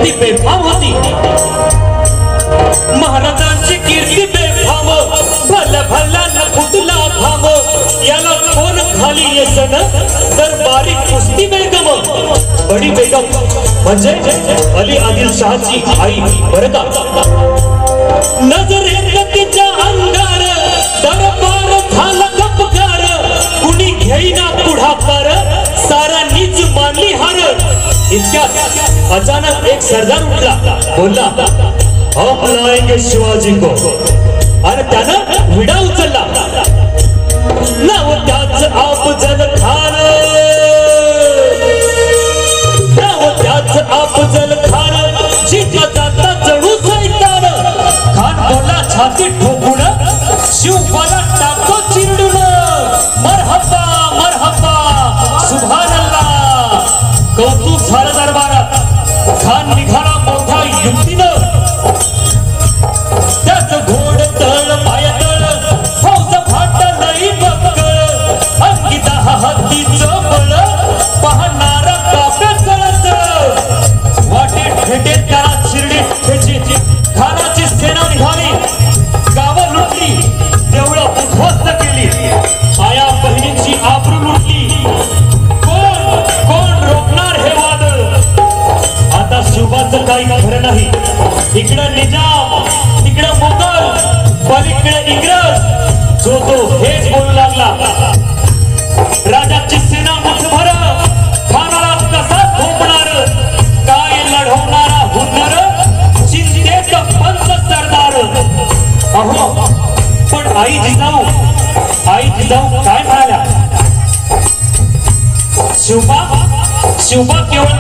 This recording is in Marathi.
कुस्ती बेफाम होती। महाराजांची कीर्ती बेफाम, भला भला न फुटला घाम, याला कोण खाली येसन तर बारीक कुस्ती बेगम। बडी बेगम म्हणजे अली आदिलशाहची आई बरं का। नजरेत तिच्या अंगार दरबार झाला गपकार, कुणी घेईना पुढाकार, सारा नीच मानली हार। इतक्यात अचानक एक सरदार उठला, बोलला हम लाएंगे शिवाजी को, आणि त्यानं विडा उचलला। नाव त्याच अफजल खान, नाव त्याच अफजल खान, जिंका जाता जणू सैतान। खान बोला छाती ठोकून, शिवबाला टाको चिरडून, मरहबा मरहबा सुभानअल्लाह। कौतुक झालं दरबारात। खान निघाला मोठ्या युक्तीनं, त्याच घोड तळ पायतळ, फौज फाटलंही बक्कळ, अंगी 10 हत्तीचं बळ, पाहणारा कापे चळचळ। वाटेत भेटेत त्याला शिर्डीत ठेची, खानाची सेना निघाली, गावं लुटली, देवळं उद्ध्वस्त केली, आया बहिणीची आबरू लुटली। कोण कोण रोखणार हे वादळ? आता शिवबाचं काही खरं नाही। इकडं निजाम, तिकडं मोगल, पलीकडे इंग्रज, जो तो हेच बोलू लागला। राजाची सेना मुठभर, खानाला कसा थोपणार, काय लढवणारा हुनर, चिंतेत पंच सरदार। अहो पण आई जिजाऊ काय म्हणाल्या? शिवबा केवळ